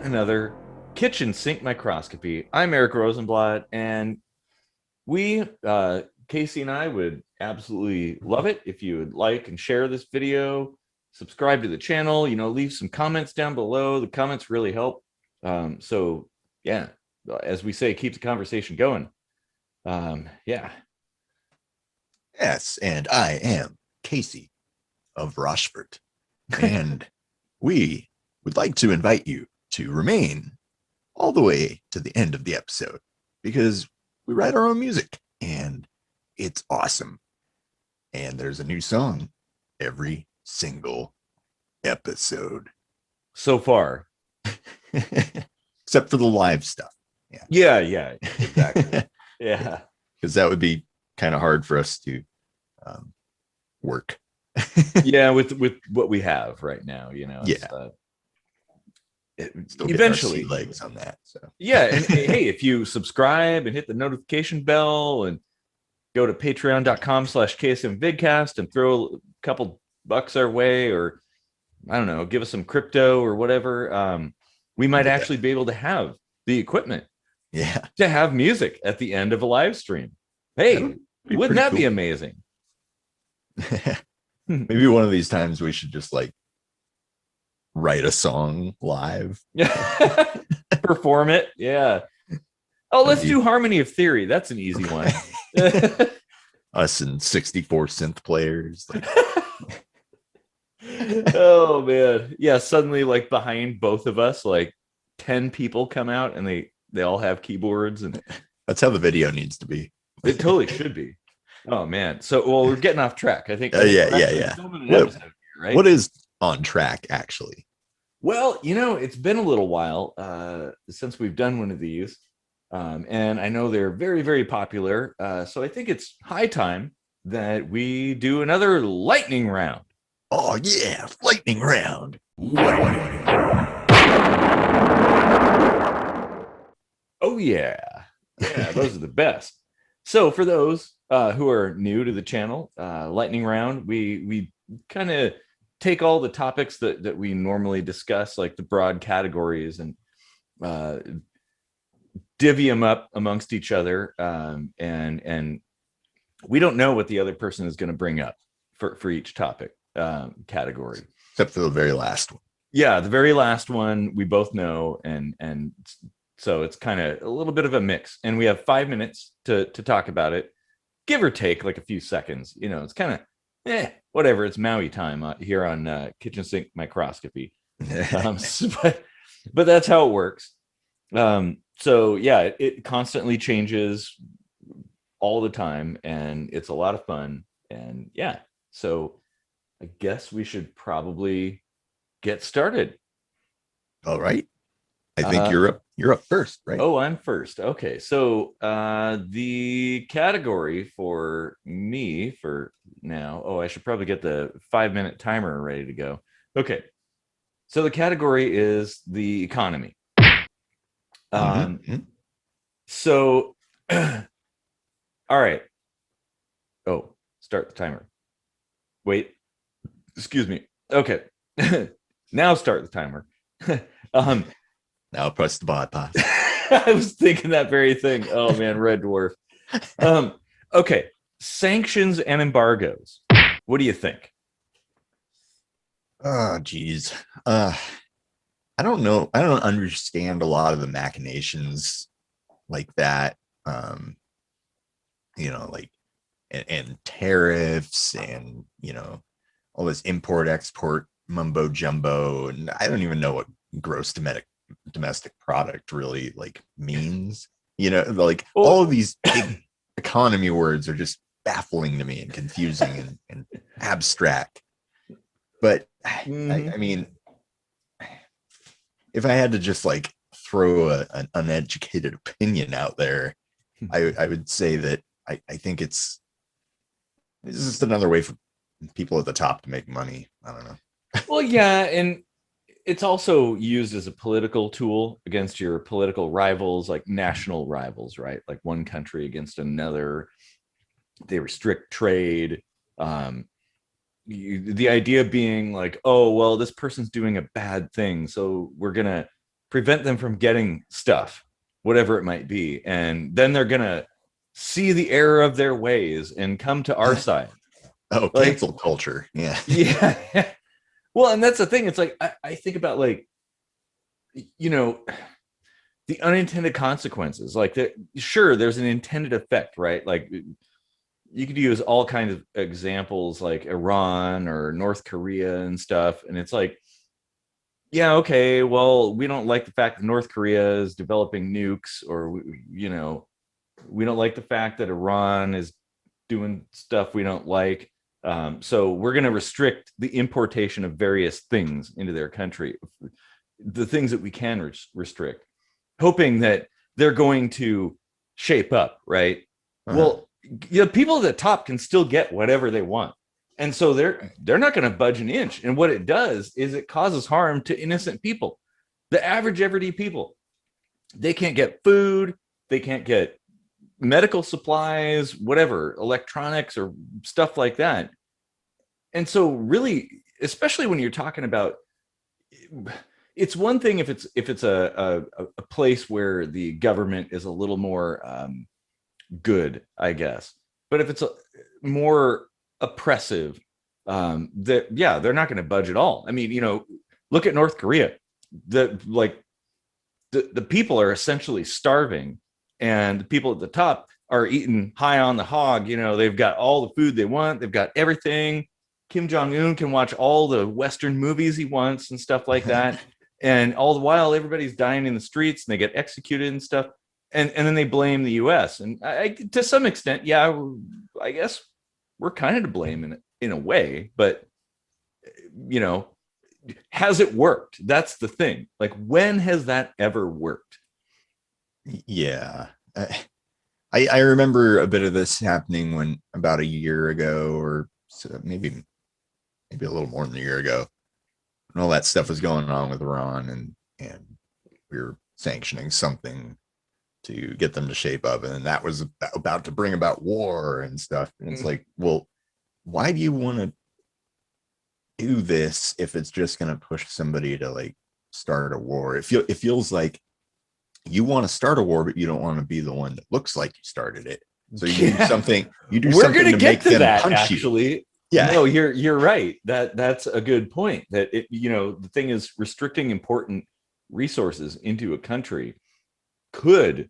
another kitchen sink microscopy. I'm Eric Rosenblatt, and Casey and I would absolutely love it if you would like and share this video, subscribe to the channel, leave some comments down below. The comments really help. So yeah, as we say, keep the conversation going. Yeah. Yes, and I am Casey of Rochford, and we would like to invite you to remain all the way to the end of the episode because we write our own music and it's awesome. And there's a new song every single episode. So far. Except for the live stuff. Yeah, exactly. Yeah. Because that would be kind of hard for us to work. Yeah, with what we have right now, eventually legs on that. So yeah, and hey, if you subscribe and hit the notification bell and go to patreon.com/ksmvidcast and throw a couple bucks our way, or I don't know, give us some crypto or whatever, we might actually be able to have the equipment to have music at the end of a live stream. Hey, wouldn't that be amazing? Maybe one of these times we should just write a song live. Perform it. Yeah. Oh, let's do Harmony of Theory. That's an easy one. Us and 64 synth players. Oh man. Yeah, suddenly behind both of us 10 people come out and they all have keyboards, and that's how the video needs to be. It totally should be. Oh man. So we're getting off track. I think yeah. What is on track actually? Well, it's been a little while since we've done one of these. And I know they're very, very popular. So I think it's high time that we do another lightning round. Oh yeah, lightning round. Oh yeah. Yeah, those are the best. So for those who are new to the channel, lightning round, we kind of take all the topics that we normally discuss, like the broad categories, and divvy them up amongst each other, and we don't know what the other person is going to bring up for each topic category, except for the very last one. Yeah, the very last one we both know, and so it's kind of a little bit of a mix, and we have 5 minutes to talk about it, give or take a few seconds. It's kind of whatever. It's Maui time here on Kitchen Sink Microscopy. But that's how it works. So yeah, it constantly changes all the time, and it's a lot of fun. And yeah, so I guess we should probably get started. All right. I think you're up first, right? Oh, I'm first. Okay. So the category for me for now, I should probably get the 5-minute timer ready to go. Okay. So the category is the economy. So all right. Oh, start the timer. Wait. Excuse me. Okay. Now start the timer. Now press the bypass. I was thinking that very thing. Oh man, Red Dwarf. Okay. Sanctions and embargoes. What do you think? Oh, geez. I don't know. I don't understand a lot of the machinations like that. And tariffs and, all this import export mumbo jumbo. And I don't even know what gross domestic product really means. All of these big economy words are just baffling to me and confusing and abstract. But I mean, if I had to just throw an uneducated opinion out there, I would say that I think it's just another way for people at the top to make money. I don't know. Well, yeah, and it's also used as a political tool against your political rivals, like national rivals, right? Like one country against another. They restrict trade. The idea being oh, well, this person's doing a bad thing, so we're gonna prevent them from getting stuff, whatever it might be. And then they're going to see the error of their ways and come to our side. Oh, Like, cancel culture. Yeah. yeah. Well, and that's the thing. It's like, I think about, like, you know, the unintended consequences. Like, sure, there's an intended effect, right? Like, you could use all kinds of examples like Iran or North Korea and stuff. And it's like, yeah, okay, well, we don't like the fact that North Korea is developing nukes, or, you know, we don't like the fact that Iran is doing stuff we don't like. So we're going to restrict the importation of various things into their country, the things that we can restrict, hoping that they're going to shape up, right? Well, people at the top can still get whatever they want. And so they're not going to budge an inch. And what it does is it causes harm to innocent people, the average everyday people. They can't get food, they can't get medical supplies, whatever, electronics or stuff like that. And so really, especially when you're talking about, it's one thing if it's a place where the government is a little more good, I guess. But if it's more oppressive, they're not going to budge at all. I mean, you know, look at North Korea. The people are essentially starving, and the people at the top are eating high on the hog. You know, they've got all the food they want. They've got everything. Kim Jong-un can watch all the Western movies he wants and stuff like that. And all the while, everybody's dying in the streets and they get executed and stuff. And then they blame the U.S. And to some extent, yeah, I guess we're kind of to blame in a way. But, you know, has it worked? That's the thing. Like, when has that ever worked? Yeah. I remember a bit of this happening when about a year ago, or so maybe a little more than a year ago, and all that stuff was going on with Iran, and we were sanctioning something to get them to shape up, and that was about to bring about war and stuff. And it's like, well, why do you want to do this if it's just going to push somebody to like start a war? It feels like you want to start a war, but you don't want to be the one that looks like you started it. So you do something. We're going to get to that, actually. You. Yeah. No, you're right. That's a good point. That the thing is, restricting important resources into a country could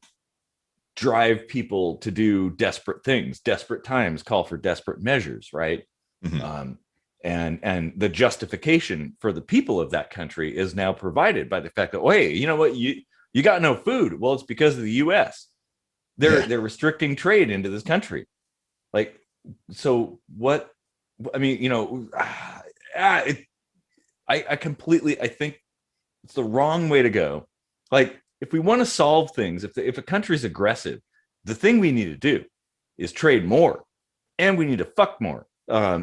drive people to do desperate things. Desperate times call for desperate measures, right? Mm-hmm. And the justification for the people of that country is now provided by the fact that, oh, hey, you know what, you got no food. Well, it's because of the U.S. They're restricting trade into this country. Like, so what? I mean, you know, I think it's the wrong way to go. Like, if we want to solve things, if a country's aggressive, the thing we need to do is trade more, and we need to fuck more.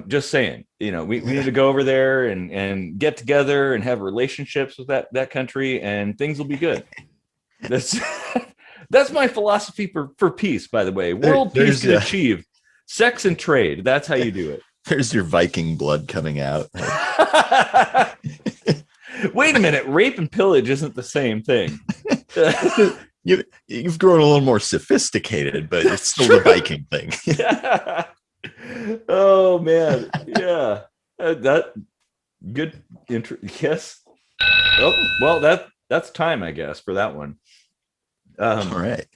Just saying, you know, we need to go over there and get together and have relationships with that country, and things will be good. That's my philosophy for peace, by the way. World peace can achieve sex and trade. That's how you do it. There's your Viking blood coming out. Wait a minute. Rape and pillage isn't the same thing. You've grown a little more sophisticated, but it's still the Viking thing. Yeah. Oh, man. Yeah. That good intro. Yes. Oh, well, that's time, I guess, for that one. All right.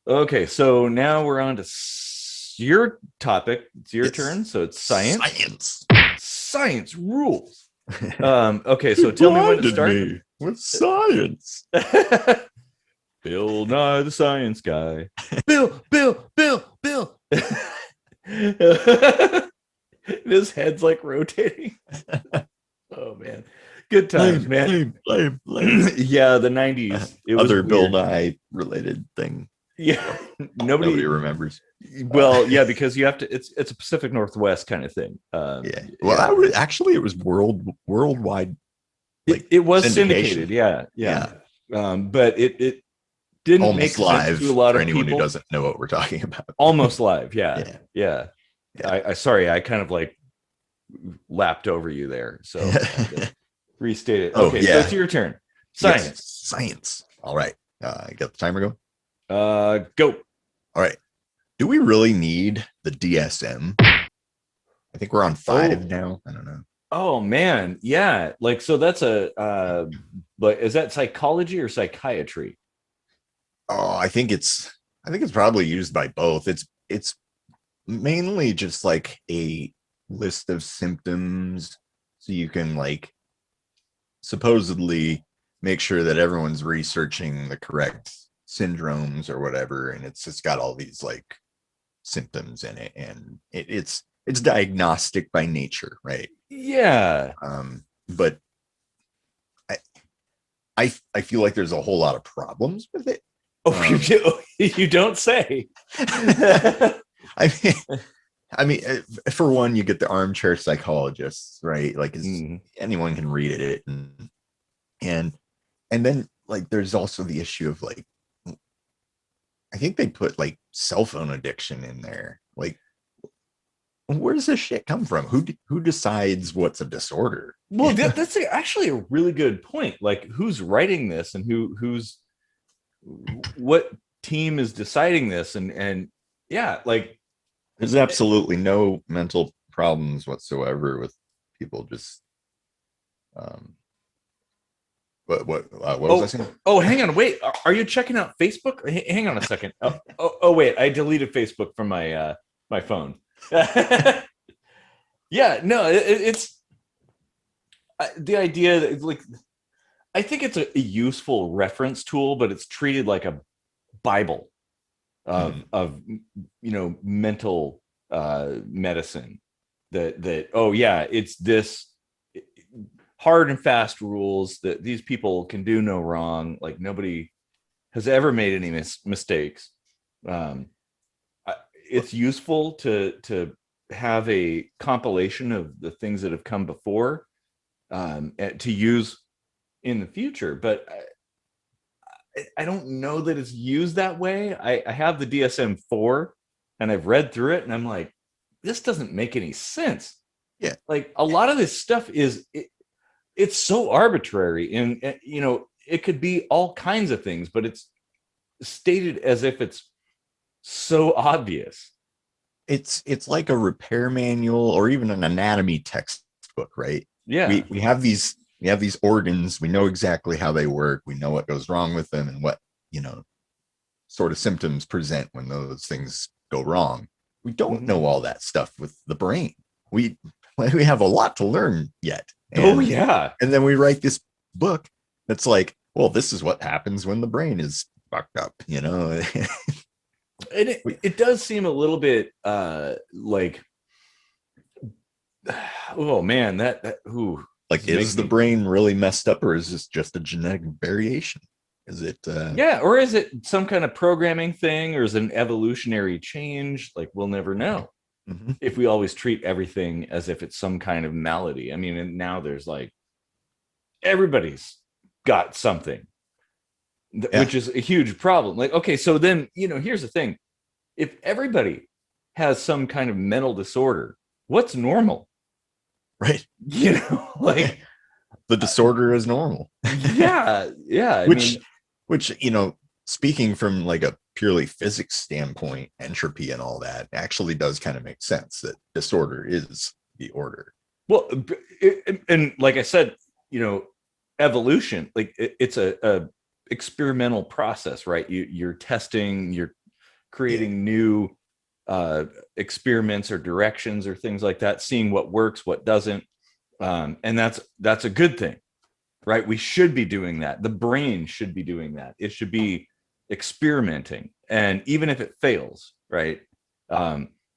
Okay, so now we're on to your topic. It's your turn. So it's science. Science rules. Okay, so tell me when to start. Me with science. Bill Nye the Science Guy. Bill. His head's like rotating. Oh man, good times, man. Blame. Yeah, the 90s. It was other Bill Nye related thing. Yeah, nobody remembers. Well, yeah, because you have to. It's a Pacific Northwest kind of thing. Yeah. Well, it was worldwide. Like, it was syndicated. Yeah. But it didn't almost make live sense to a lot for of anyone people. Who doesn't know what we're talking about. Almost live. Yeah. I sorry, I kind of like lapped over you there. So restate it. Okay, so it's your turn. Science. Yes, science. All right. You got the timer going? Go. All right. Do we really need the DSM? I think we're on 5 now. I don't know. Oh man, yeah. Like, so that's but is that psychology or psychiatry? Oh, I think it's probably used by both. It's mainly just like a list of symptoms so you can like supposedly make sure that everyone's researching the correct syndromes or whatever, and it's just got all these like symptoms in it, and it's diagnostic by nature, right? Yeah. But I, I feel like there's a whole lot of problems with it. Oh, you do? You don't say. I mean, for one, you get the armchair psychologists, right? Like, anyone can read it, and then like there's also the issue of like, I think they put like cell phone addiction in there. Like, where does this shit come from? Who decides what's a disorder? Well, that's actually a really good point. Like, who's writing this, and who's what team is deciding this, and yeah, like there's absolutely no mental problems whatsoever with people just what was I saying? Oh, hang on, wait, are you checking out Facebook? Hang on a second. Oh wait, I deleted Facebook from my my phone. Yeah, no, it's the idea that like, I think it's a useful reference tool, but it's treated like a Bible of mental medicine. That oh yeah, it's this hard and fast rules that these people can do no wrong. Like, nobody has ever made any mistakes. It's useful to have a compilation of the things that have come before, to use in the future, but I don't know that it's used that way. I have the DSM-4 and I've read through it, and I'm like, this doesn't make any sense. Yeah, like a lot of this stuff it's so arbitrary, and it could be all kinds of things, but it's stated as if it's so obvious. it's like a repair manual or even an anatomy textbook, right? Yeah. We have these organs. We know exactly how they work. We know what goes wrong with them and what sort of symptoms present when those things go wrong. We don't know all that stuff with the brain. We have a lot to learn yet. Oh yeah. And then we write this book that's like, well, this is what happens when the brain is fucked up, And it does seem a little bit like, oh man, that ooh, like, is the brain really messed up, or is this just a genetic variation? Is it yeah, or is it some kind of programming thing, or is it an evolutionary change? Like, we'll never know. If we always treat everything as if it's some kind of malady. I mean, and now there's like, everybody's got something, which is a huge problem. Like, okay, so then, here's the thing. If everybody has some kind of mental disorder, what's normal? Right. Like, the disorder is normal. Yeah. Which, speaking from like a purely physics standpoint, entropy and all that actually does kind of make sense, that disorder is the order. Well, and like I said, evolution, like it's a experimental process, right? You're testing, you're creating new experiments or directions or things like that, seeing what works, what doesn't, and that's a good thing, right? We should be doing that. The brain should be doing that. It should be experimenting, and even if it fails, right?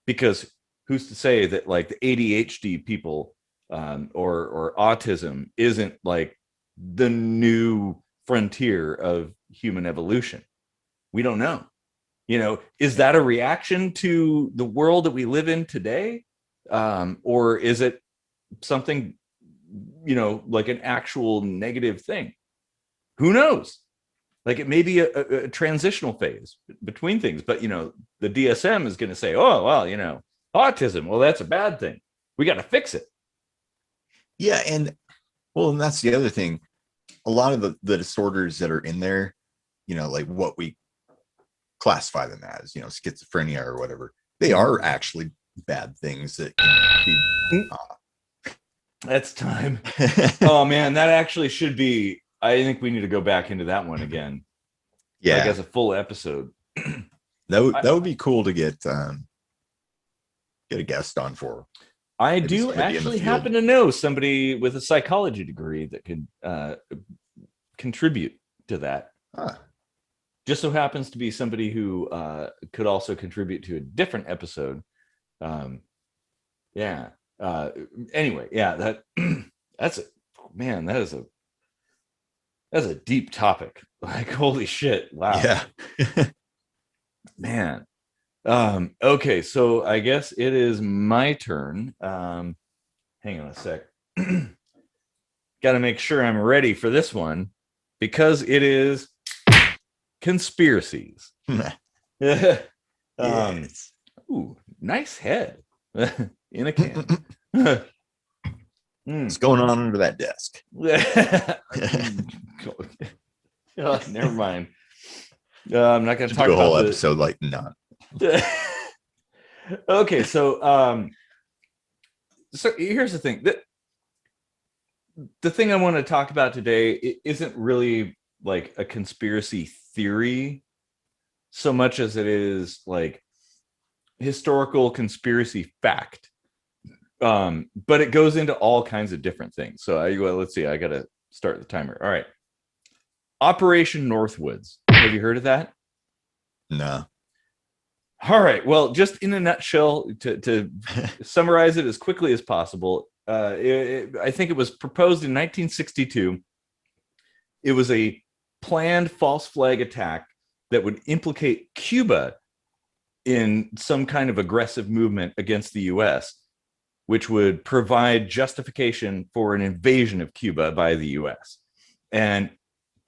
Because who's to say that like the ADHD people or autism isn't like the new frontier of human evolution? We don't know. Is that a reaction to the world that we live in today? Or is it something, like an actual negative thing? Who knows? Like, it may be a transitional phase between things, but, the DSM is going to say, oh, well, autism, well, that's a bad thing. We got to fix it. Yeah. And that's the other thing. a lot of the disorders that are in there, you know, like what we classify them as, you know, schizophrenia or whatever, they are actually bad things that can be. That's time. Oh man, that actually should be. I think we need to go back into that one again. Yeah, like as a full episode. that would be cool to get a guest on for. I Maybe do actually happen to know somebody with a psychology degree that could contribute to that. Huh. Just so happens to be somebody who could also contribute to a different episode. Yeah. Anyway, yeah, that's a man. That's a deep topic. Like, holy shit! Wow. Yeah. Man. Okay, so I guess it is my turn. Hang on a sec. Got to make sure I'm ready for this one because it is conspiracies. Yes. Ooh, nice head in a can. What's going on under that desk? Oh, never mind. I'm not going to talk do a about whole episode like not. Okay, so here's the thing. The thing I want to talk about today isn't really like a conspiracy theory so much as it is like historical conspiracy fact. But it goes into all kinds of different things. So let's see, I got to start the timer. All right. Operation Northwoods. Have you heard of that? No. All right. Well, just in a nutshell, to summarize it as quickly as possible, I think it was proposed in 1962. It was a planned false flag attack that would implicate Cuba in some kind of aggressive movement against the U.S., which would provide justification for an invasion of Cuba by the U.S. And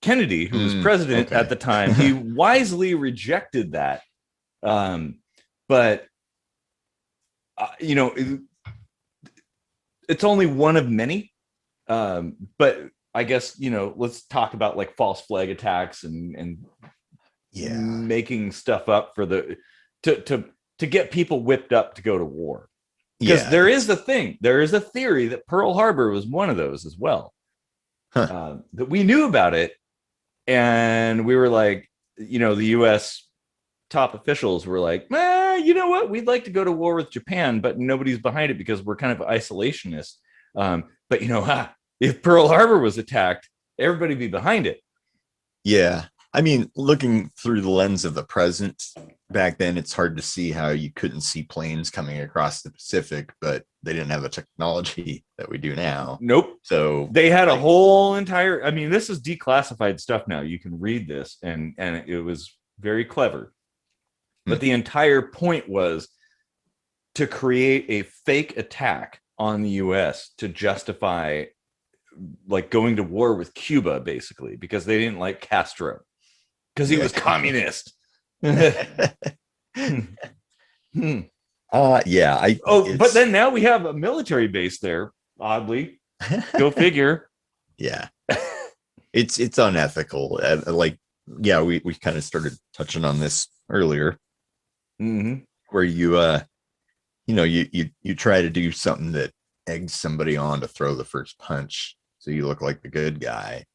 Kennedy, who was president at the time, he wisely rejected that. But you know, it's only one of many. But I guess, you know, let's talk about like false flag attacks and making stuff up for to get people whipped up to go to war. Because there is a theory that Pearl Harbor was one of those as well. That we knew about it, and we were like, you know, the U.S. top officials were like, you know what? We'd like to go to war with Japan, but nobody's behind it because we're kind of isolationists. But, you know, if Pearl Harbor was attacked, everybody'd be behind it. Yeah. I mean, looking through the lens of the present, back then, it's hard to see how you couldn't see planes coming across the Pacific, but they didn't have the technology that we do now. Nope. So they had a whole entire, I mean, this is declassified stuff now. You can read this, and it was very clever. But the entire point was to create a fake attack on the US to justify like going to war with Cuba, basically, because they didn't like Castro because he was communist. But then now we have a military base there, oddly. Go figure. Yeah. It's unethical. We kind of started touching on this earlier. Where you try to do something that eggs somebody on to throw the first punch so you look like the good guy,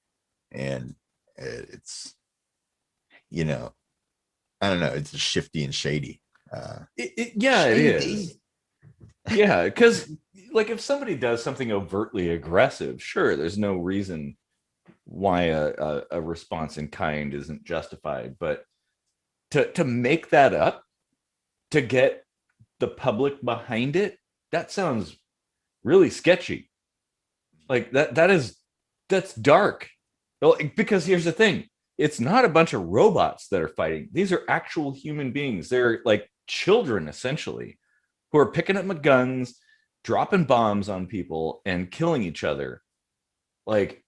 and it's, you know, I don't know, it's shifty and shady. It is. Yeah, because like if somebody does something overtly aggressive, sure, there's no reason why a response in kind isn't justified, but to make that up to get the public behind it, that sounds really sketchy. Like that's dark. Because here's the thing, it's not a bunch of robots that are fighting. These are actual human beings. They're like children, essentially, who are picking up guns, dropping bombs on people, and killing each other. Like,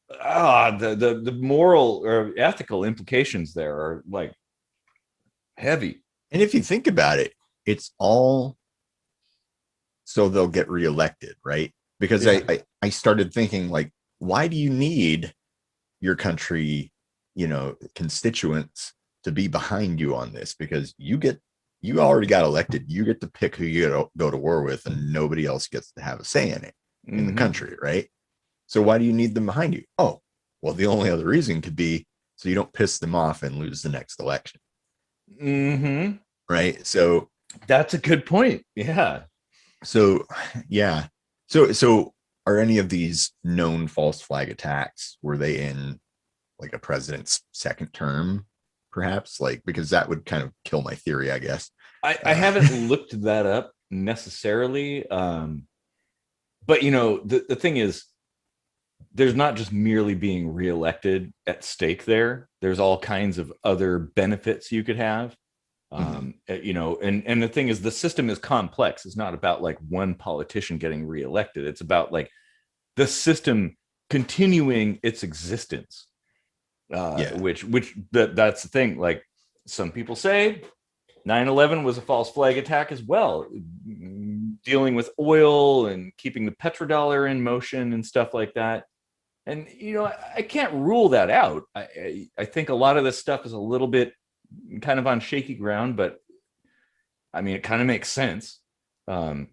the moral or ethical implications there are like heavy. And if you think about it, it's all so they'll get reelected, right? Because I started thinking, like, why do you need your country, constituents to be behind you on this, because you already got elected. You get to pick who you go to war with, and nobody else gets to have a say in it in the country, right? So why do you need them behind you? Oh, well, the only other reason could be so you don't piss them off and lose the next election. Right. So that's a good point. Yeah. So yeah. So are any of these known false flag attacks, were they in like a president's second term, perhaps? Like, because that would kind of kill my theory, I guess. I haven't looked that up necessarily. But the thing is, there's not just merely being reelected at stake there. There's all kinds of other benefits you could have. And the thing is, the system is complex. It's not about like one politician getting reelected. It's about like the system continuing its existence. Which that's the thing. Like, some people say 9/11 was a false flag attack as well, dealing with oil and keeping the petrodollar in motion and stuff like that. And I can't rule that out. I think a lot of this stuff is a little bit kind of on shaky ground, but I mean, it kind of makes sense. All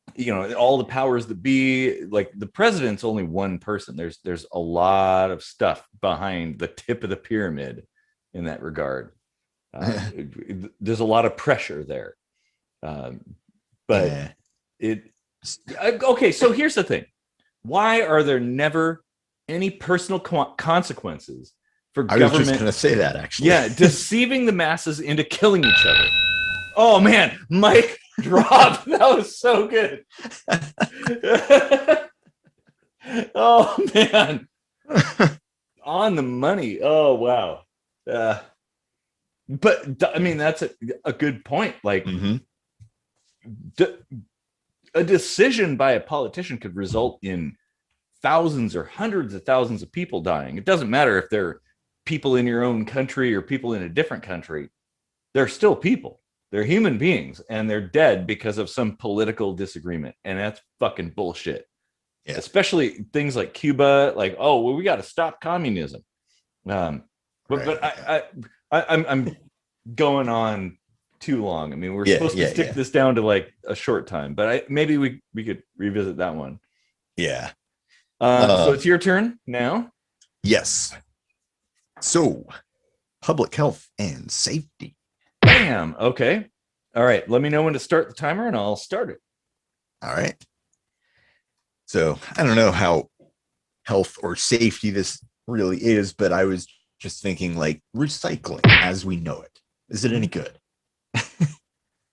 the powers that be, like the president's only one person. There's a lot of stuff behind the tip of the pyramid in that regard. There's a lot of pressure there. But okay, so here's the thing. Why are there never any personal consequences for government? I was just going to say that, actually. Yeah, deceiving the masses into killing each other. Oh man, mic drop. That was so good. Oh man, on the money. Oh wow. But I mean, that's a good point. Like, a decision by a politician could result in thousands or hundreds of thousands of people dying. It doesn't matter if they're people in your own country or people in a different country. They're still people. They're human beings, and they're dead because of some political disagreement. And that's fucking bullshit. Yeah. Especially things like Cuba, like, oh, well, we got to stop communism. But I'm going on too long. I mean, we're supposed to stick this down to like a short time, but maybe we could revisit that one. Yeah. So it's your turn now. Yes. So, public health and safety. Bam. Okay. All right. Let me know when to start the timer, and I'll start it. All right. So I don't know how health or safety this really is, but I was just thinking, like, recycling as we know it. Is it any good?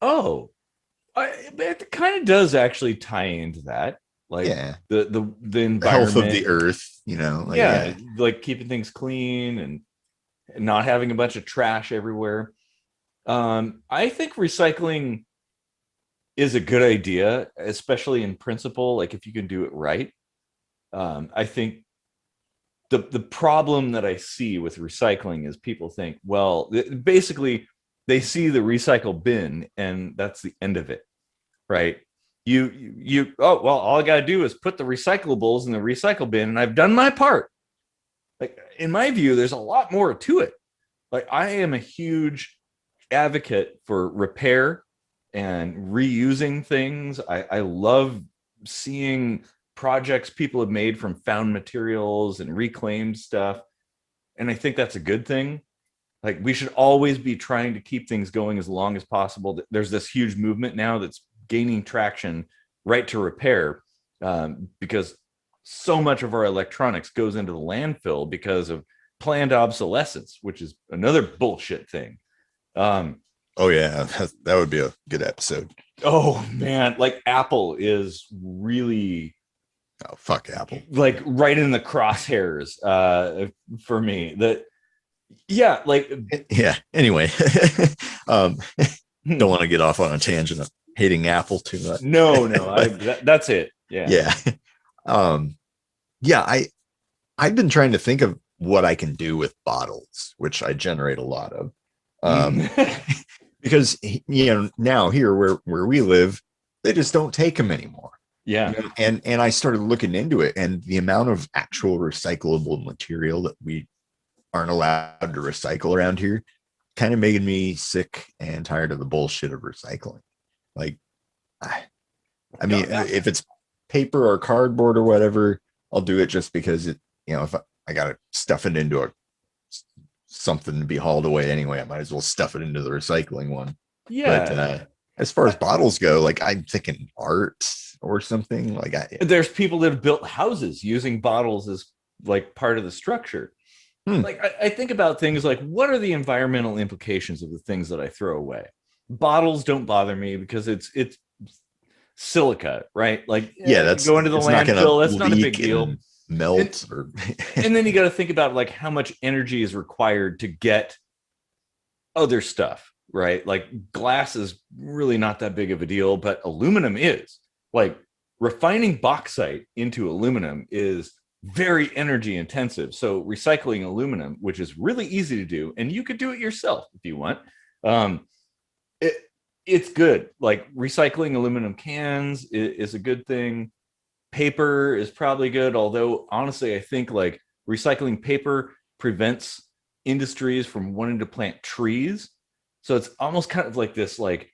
It kind of does actually tie into that. Like, the environment, health of the earth, like keeping things clean and not having a bunch of trash everywhere. I think recycling is a good idea, especially in principle, like if you can do it right. I think the problem that I see with recycling is people think, well, basically they see the recycle bin and that's the end of it, right? All I gotta do is put the recyclables in the recycle bin and I've done my part. Like, in my view, there's a lot more to it. Like, I am a huge advocate for repair and reusing things. I love seeing projects people have made from found materials and reclaimed stuff. And I think that's a good thing. Like, we should always be trying to keep things going as long as possible. There's this huge movement now that's gaining traction, right to repair, because so much of our electronics goes into the landfill because of planned obsolescence, which is another bullshit thing. That would be a good episode. Oh man, like Apple is really, fuck Apple, like right in the crosshairs for me. Anyway, don't want to get off on a tangent of hating Apple too much. No, that's it. I've been trying to think of what I can do with bottles, which I generate a lot of. Because now here where we live, they just don't take them anymore. Yeah. And I started looking into it, and the amount of actual recyclable material that we aren't allowed to recycle around here kind of made me sick and tired of the bullshit of recycling. Like, I mean, if it's paper or cardboard or whatever, I'll do it just because if I got to stuff it into something to be hauled away anyway, I might as well stuff it into the recycling one. Yeah. But as far as bottles go, like, I'm thinking art or something like there's people that have built houses using bottles as like part of the structure. Like I think about things like, what are the environmental implications of the things that I throw away? Bottles don't bother me because it's silica, right? Like, that's go into the landfill, that's not a big deal. Melt and then you got to think about like how much energy is required to get other stuff, right? Like glass is really not that big of a deal, but aluminum is. Like refining bauxite into aluminum is very energy intensive. So recycling aluminum, which is really easy to do, and you could do it yourself if you want, it's good. Like recycling aluminum cans is a good thing. Paper is probably good, although honestly, I think like recycling paper prevents industries from wanting to plant trees. So it's almost kind of like this like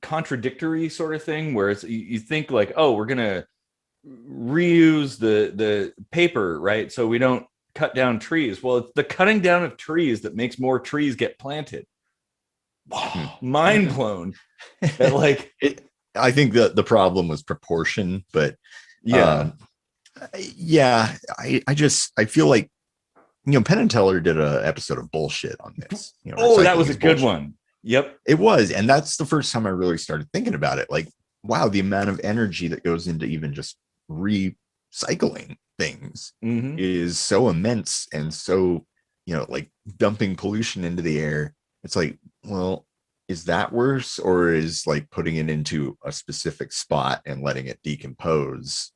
contradictory sort of thing where it's you think like, oh, we're gonna reuse the paper, right? So we don't cut down trees. Well, it's the cutting down of trees that makes more trees get planted. Mind blown. Like I think the problem was proportion, but yeah. I feel like Penn and Teller did an episode of bullshit on this. That was a good one. Yep, it was, and that's the first time I really started thinking about it. Like, wow, the amount of energy that goes into even just recycling things is so immense, and so like dumping pollution into the air. It's like, well, is that worse, or is like putting it into a specific spot and letting it decompose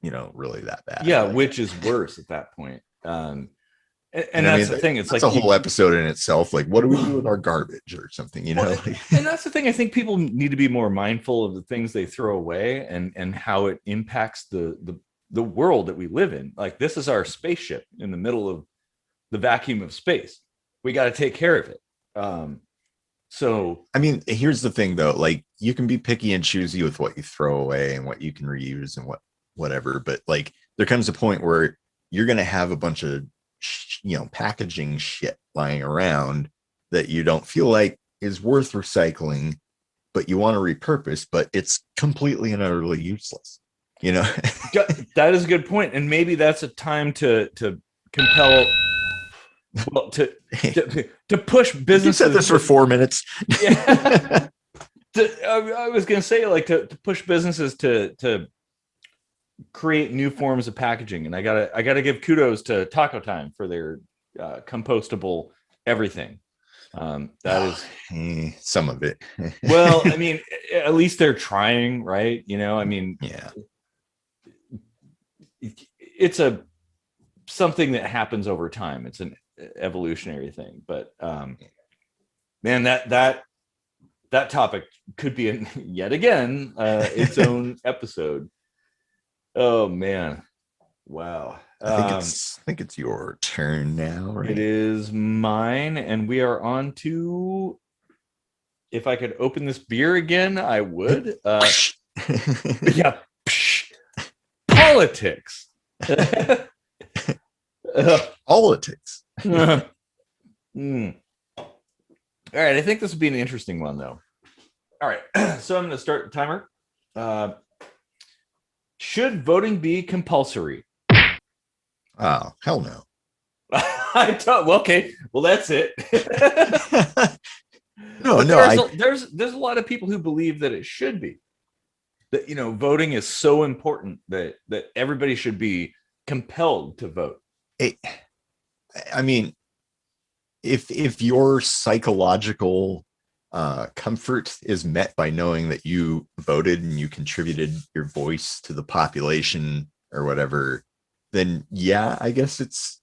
really that bad? Yeah, like, which is worse at that point. And that's the thing. It's like a whole episode in itself. Like, what do we do with our garbage or something? And that's the thing. I think people need to be more mindful of the things they throw away and how it impacts the world that we live in. Like, this is our spaceship in the middle of the vacuum of space. We got to take care of it. So, I mean, here's the thing though. Like, you can be picky and choosy with what you throw away and what you can reuse and whatever. But like, there comes a point where you're going to have a bunch of packaging shit lying around that you don't feel like is worth recycling, but you want to repurpose, but it's completely and utterly useless. That is a good point, and maybe that's a time to compel, well, to push businesses. You said this for 4 minutes. Yeah. I was going to say, like, to push businesses to create new forms of packaging, and I gotta give kudos to Taco Time for their compostable everything. That is some of it. Well, I mean, at least they're trying, right? I mean, yeah, it's something that happens over time. It's an evolutionary thing, but man, that topic could be yet again its own episode. Oh man, wow. I think it's your turn now, right? It is mine, and we are on to, if I could open this beer again, I would. Yeah. Politics. Politics. All right, I think this would be an interesting one, though. All right, so I'm going to start the timer. Should voting be compulsory? Oh, hell no. I thought, well, okay, well, that's it. No, there's a lot of people who believe that it should be. That voting is so important that everybody should be compelled to vote. I mean, if your psychological comfort is met by knowing that you voted and you contributed your voice to the population or whatever, then yeah, I guess it's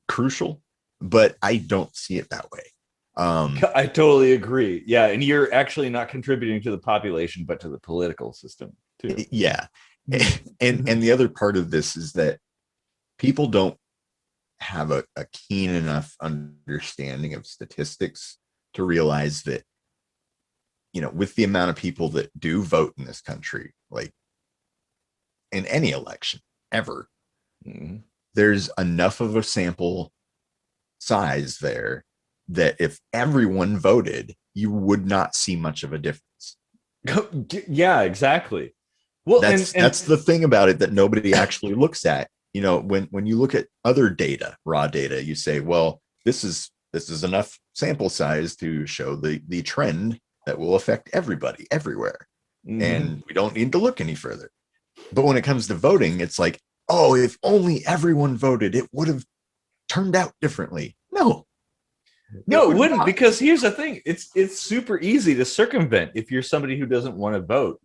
crucial, but I don't see it that way. I totally agree. Yeah, and you're actually not contributing to the population, but to the political system. too. Yeah. And the other part of this is that people don't have a keen enough understanding of statistics to realize that, with the amount of people that do vote in this country, like in any election ever, Mm-hmm. there's enough of a sample size there that if everyone voted, you would not see much of a difference. Yeah, exactly. Well, That's the thing about it that nobody actually looks at. When you look at other data, raw data, you say, well, this is enough sample size to show the trend that will affect everybody everywhere. mm-hmm. And we don't need to look any further. But when it comes to voting, it's like, oh, if only everyone voted, it would have turned out differently. No, it wouldn't, because here's the thing: it's super easy to circumvent if you're somebody who doesn't want to vote.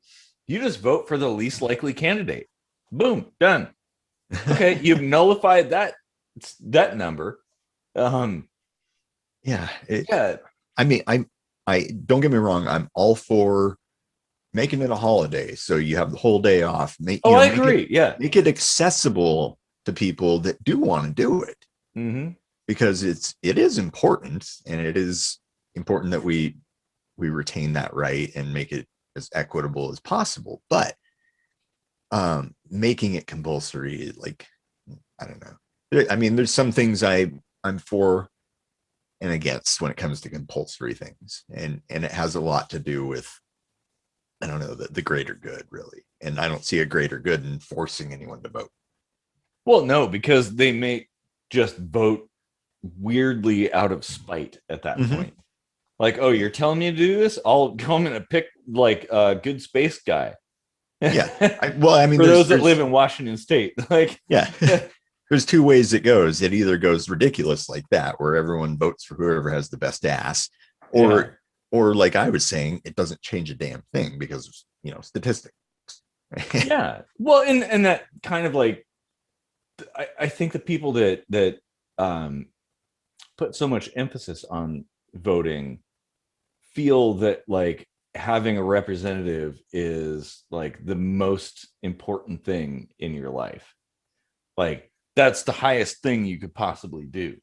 You just vote for the least likely candidate. Boom, done. Okay, you've nullified that number. Yeah. Yeah. I mean, I don't get me wrong. I'm all for making it a holiday, so you have the whole day off. I agree. Make it accessible to people that do want to do it, because it is important, and it is important that we retain that right and make it as equitable as possible. But making it compulsory, like, I don't know. I mean, there's some things I'm for and against when it comes to compulsory things, and it has a lot to do with, I don't know, the greater good, really. And I don't see a greater good in forcing anyone to vote. Well, no, because they may just vote weirdly out of spite at that point. Like, oh, you're telling me to do this? I'm going to pick like a good space guy. Yeah. I mean, for those that live in Washington State, like, yeah. There's two ways it goes. It either goes ridiculous like that, where everyone votes for whoever has the best ass, or like I was saying, it doesn't change a damn thing because, statistics. Yeah. Well, and that kind of like, I think the people that put so much emphasis on voting feel that like having a representative is like the most important thing in your life. Like, that's the highest thing you could possibly do.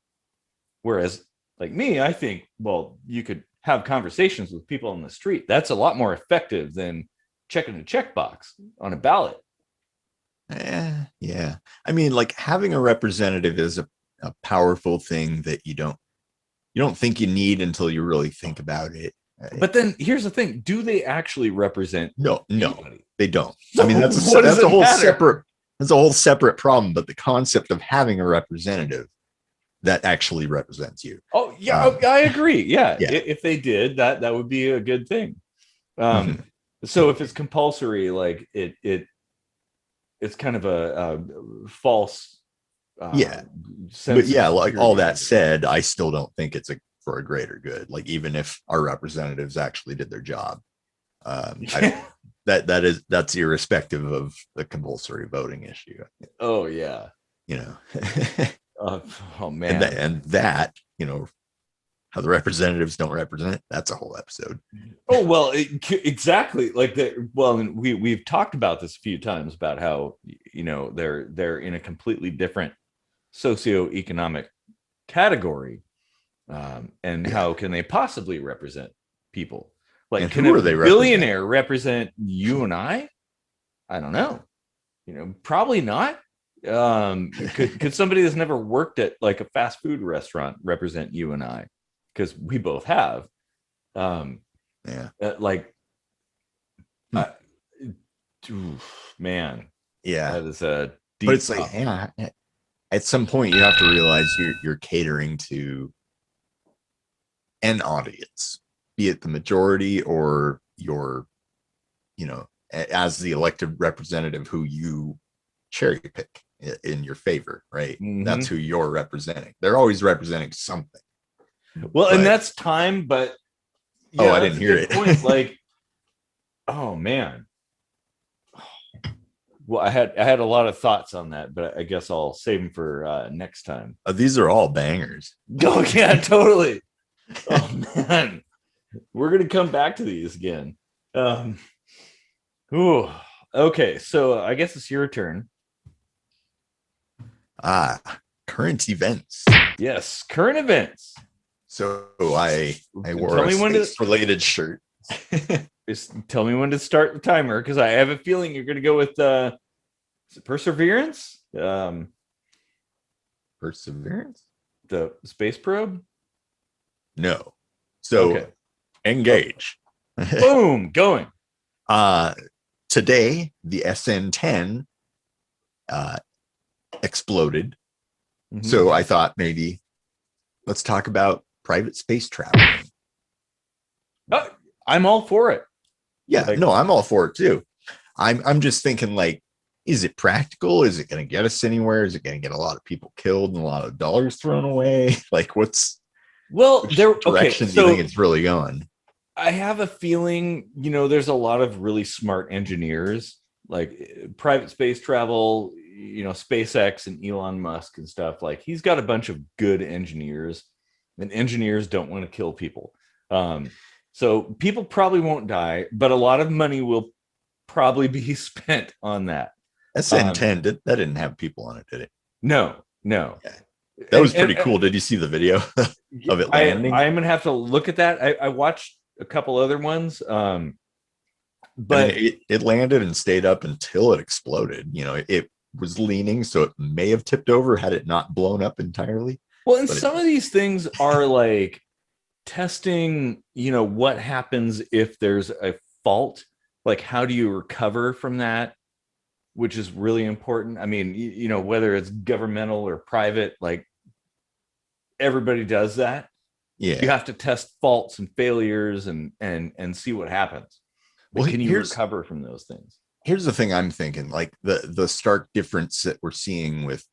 Whereas, like me, I think, well, you could have conversations with people on the street. That's a lot more effective than checking a checkbox on a ballot. Yeah. I mean, like, having a representative is a powerful thing that you don't think you need until you really think about it. But then here's the thing: do they actually represent? No, anybody? They don't. So I mean, that's a whole separate problem. But the concept of having a representative that actually represents you. Oh yeah, I agree. Yeah. Yeah. If they did that, that would be a good thing. So if it's compulsory, like it's kind of a false. But yeah, like, all that said, I still don't think it's for a greater good. Like, even if our representatives actually did their job, that's irrespective of the compulsory voting issue. Oh yeah. Oh man. And that, how the representatives don't represent, that's a whole episode. Oh well, exactly. Like that. Well, and we've talked about this a few times about how they're in a completely different socioeconomic category, and how can they possibly represent people? Like, and can a billionaire represent you and I? I don't know. Probably not. Could somebody that's never worked at like a fast food restaurant represent you and I? Because we both have. Like, man. Yeah. That is a deep. But it's like, at some point you have to realize you're catering to an audience, be it the majority or your, as the elected representative who you cherry pick in your favor, right? That's who you're representing. They're always representing something. Well, and that's time, but yeah, I didn't hear it. Point. Like, oh man. Well, I had a lot of thoughts on that, but I guess I'll save them for next time. These are all bangers. Oh yeah, totally. Oh man, we're gonna come back to these again. Okay, so I guess it's your turn. Current events. Yes, current events. So I wore Tell a me when to space related shirt. just tell me when to start the timer because I have a feeling you're going to go with Perseverance, Perseverance? the space probe. No. So Okay, engage. boom, going. uh Today the SN10 uh exploded. Mhm. So I thought maybe let's talk about private space travel. Oh, I'm all for it. Yeah, Like, no, I'm all for it too. I'm just thinking like, is it practical? Is it going to get us anywhere? Is it going to get a lot of people killed and a lot of dollars thrown away? Like, well, which there. Okay, direction do you think so it's really going? I have a feeling, there's a lot of really smart engineers, like private space travel, SpaceX and Elon Musk and stuff. Like he's got a bunch of good engineers, and engineers don't want to kill people. Um, so people probably won't die, but a lot of money will probably be spent on that. Um, SN10 that didn't have people on it, did it? no, no. Yeah, that And, was and, pretty cool. Did you see the video of it landing? I'm gonna have to look at that. I watched a couple other ones. I mean, But it landed and stayed up until it exploded. It was leaning, so it may have tipped over had it not blown up entirely. well, and But it, some of these things are like testing, what happens if there's a fault, like how do you recover from that, which is really important. I mean, whether it's governmental or private, like everybody does that. You yeah. have to test faults and failures and see what happens. But Well, can you recover from those things? here's the thing I'm thinking. Like the stark difference that we're seeing with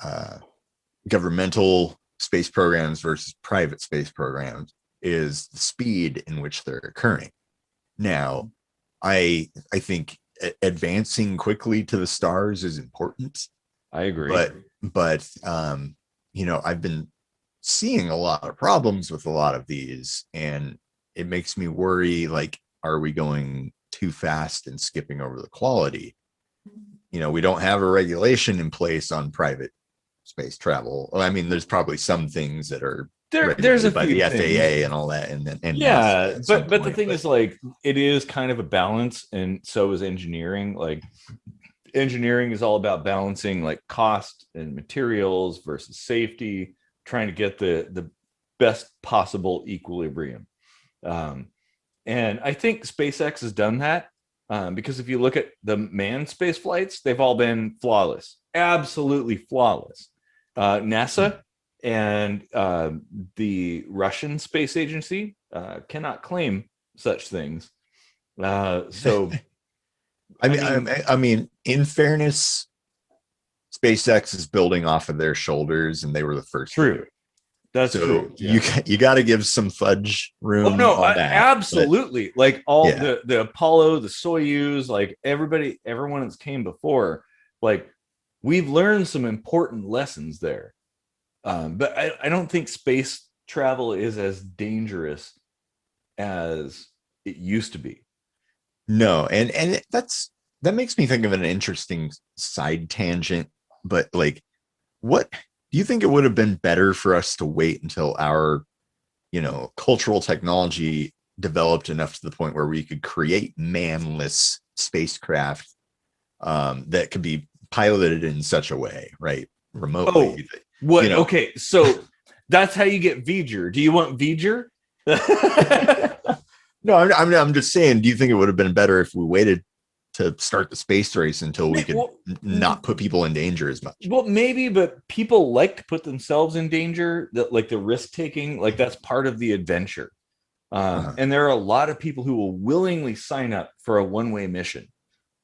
uh, governmental space programs versus private space programs is the speed in which they're occurring. Now, I think advancing quickly to the stars is important, I agree. but I've been seeing a lot of problems with a lot of these, and it makes me worry. Like, are we going too fast and skipping over the quality? We don't have a regulation in place on private space travel. I mean, there's probably some things that are There's a regulated by few the things. FAA and all that, and NASA Yeah, at some but the point. thing But is, like, it is kind of a balance, and so is engineering. Like, engineering is all about balancing like cost and materials versus safety, trying to get the best possible equilibrium. Um, and I think SpaceX has done that because if you look at the manned space flights, they've all been flawless, absolutely flawless. NASA and the Russian space agency cannot claim such things. So, I I mean, mean, I mean, in fairness, SpaceX is building off of their shoulders, and they were the first to do true. it. That's So true. you Yeah. you got to give some fudge Oh room no, on that. But absolutely. Like all yeah, the Apollo, the Soyuz, like everyone that's came before, like we've learned some important lessons there. But I don't think space travel is as dangerous as it used to be. no, and that makes me think of an interesting side tangent. But like, what do you think it would have been better for us to wait until our cultural technology developed enough to the point where we could create manless spacecraft that could be piloted in such a way, right, Oh, remotely? You what? know, Okay, so that's how you get V'ger. Do you want V'ger? no, I'm just saying. Do you think it would have been better if we waited to start the space race until we could Well, not put people in danger as much? well, maybe, but people like to put themselves in danger. That like the risk taking, like that's part of the adventure. Uh, And there are a lot of people who will willingly sign up for a one-way mission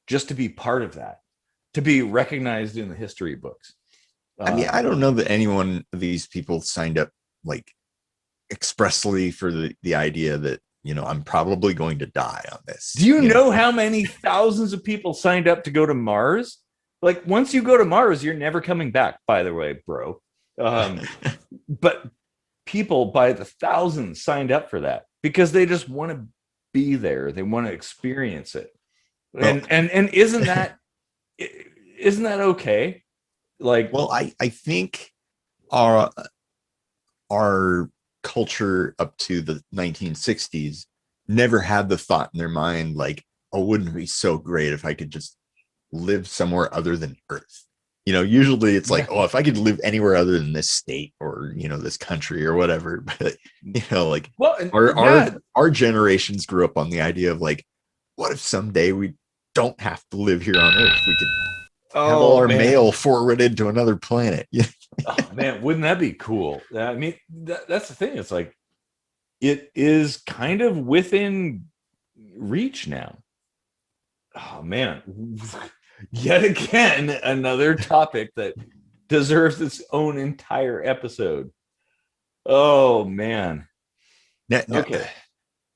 just to be part of that, to be recognized in the history books. I mean, I Um, don't know that any one of these people signed up like expressly for the idea that I'm probably going to die on do this. you know how many thousands of people signed up to go to Mars? Like once you go to Mars, you're never coming back. By the way, bro. Um, but people by the thousands signed up for that because they just want to be there. They want to experience it. Well, And isn't that okay? Like, well, I think our our culture up to the 1960s never had the thought in their mind like, oh, wouldn't it be so great if I could just live somewhere other than Earth? Usually it's like, yeah. oh, if I could live anywhere other than this state or this country or whatever. But like Well, our generations grew up on the idea of like, what if someday we don't have to live here on Earth? We could have all oh our man, mail forwarded to another planet. Yeah. oh man, wouldn't that be cool? I mean, that's the thing. It's like it is kind of within reach now. Oh man, yet again another topic that deserves its own entire episode. Oh man. Now, Okay,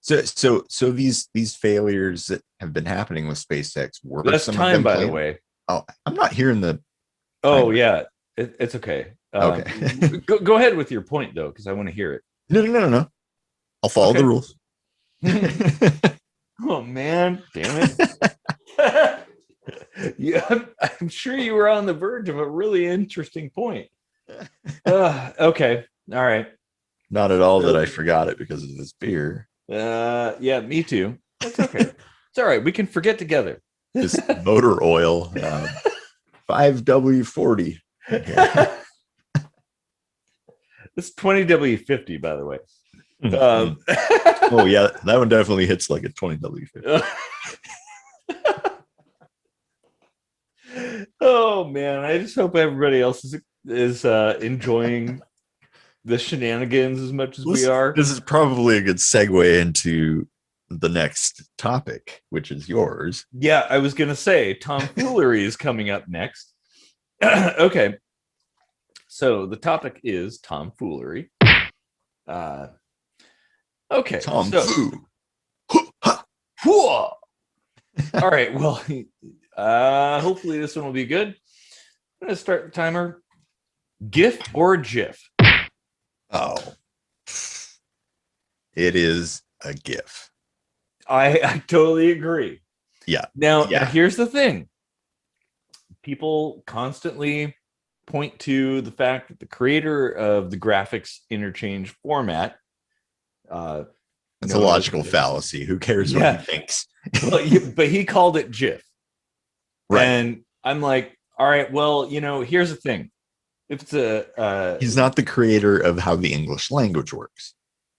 so these failures that have been happening with SpaceX, were that's some of time, them by the planned? way. Oh, I'm not hearing the Oh timer. yeah, it's okay. Okay. Go ahead with your point though, because I want to hear it. No. I'll follow the Okay. rules. Oh man, damn it. Yeah, I'm sure you were on the verge of a really interesting point. Okay, all right. Not at all that I So, forgot it because of this beer. yeah, me too. That's okay. It's all right. We can forget together. This motor oil, 5W40. It's 20W50, by the way. Oh yeah, that one definitely hits like a 20W50. Oh man, I just hope everybody else is enjoying the shenanigans as much as we are. This is probably a good segue into the next topic, which is yours. Yeah, I was gonna say tomfoolery is coming up next. Okay, so the topic is tomfoolery. Okay, Tom so Fu. all right, well, hopefully this one will be good. I'm gonna start the timer. GIF or GIF? Oh, it is a GIF. I totally agree. Yeah. Now, Yeah. here's the thing. People constantly point to the fact that the creator of the graphics interchange format, It's a logical fallacy. Who cares what he thinks? Well, but he called it GIF. Right. And I'm like, all right, well, here's the thing. If it's He's not the creator of how the English language works.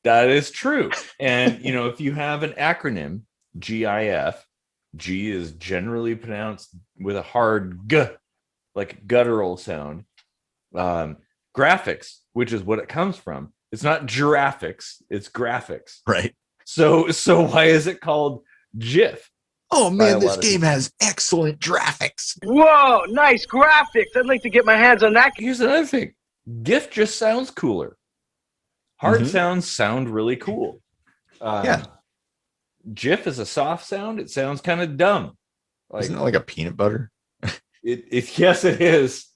that is true. And, if you have an acronym, GIF, G is generally pronounced with a hard G, like guttural sound. Graphics, which is what it comes from. It's not giraffics, it's graphics. Right. So why is it called GIF? Oh man, this game has excellent graphics. Whoa, nice graphics. I'd like to get my hands on that. Here's another thing. GIF just sounds cooler. Hard sounds sound really cool. Yeah. GIF is a soft sound. It sounds kind of dumb. Isn't it like a peanut butter? Yes, it is.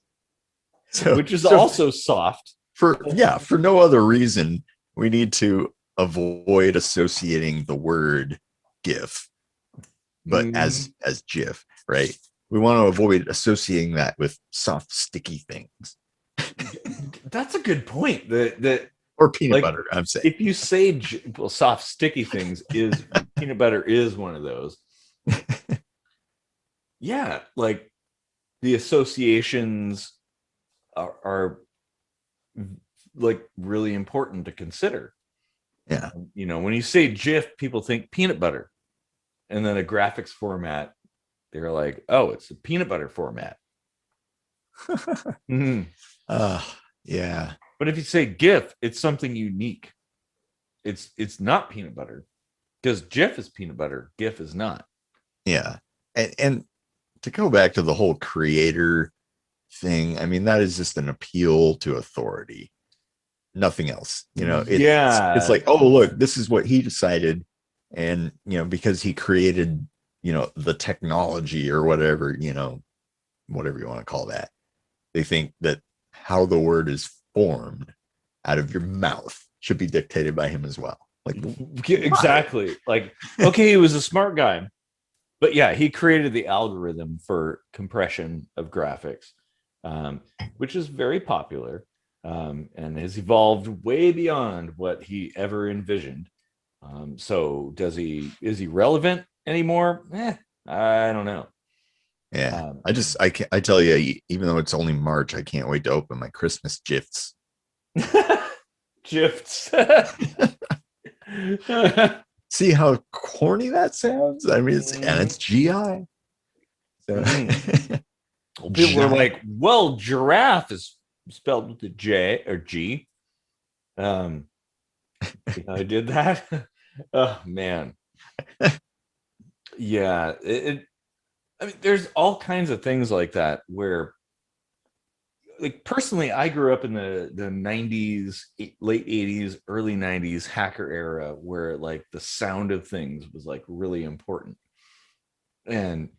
Which is also soft. For no other reason, we need to avoid associating the word GIF, but as GIF, right? We want to avoid associating that with soft, sticky things. That's a good point. Or peanut butter, I'm saying. If you say soft, sticky things, is peanut butter is one of those. Yeah, like the associations are like really important to consider. Yeah. When you say GIF, people think peanut butter. And then a graphics format, they're like, oh, it's a peanut butter format. Yeah. But if you say GIF, it's something unique. It's not peanut butter. Because GIF is peanut butter, GIF is not. Yeah. And to go back to the whole creator thing, I mean, that is just an appeal to authority. Nothing else. It's like, oh, look, this is what he decided. And, because he created, the technology or whatever, whatever you want to call that. They think that how the word is formed out of your mouth should be dictated by him as well. Like, exactly. Like, okay, he was a smart guy. but yeah, he created the algorithm for compression of graphics, which is very popular, and has evolved way beyond what he ever envisioned. So is he relevant anymore? I don't know. Yeah. I tell you, even though it's only March, I can't wait to open my Christmas gifts. Gifts. See how corny that sounds? I mean, it's GI. So Well, people were like, well, giraffe is spelled with a J or G. I did that. Oh man. Yeah. I mean, there's all kinds of things like that where, like, personally, I grew up in the 90s, late 80s, early 90s hacker era where like the sound of things was like really important. And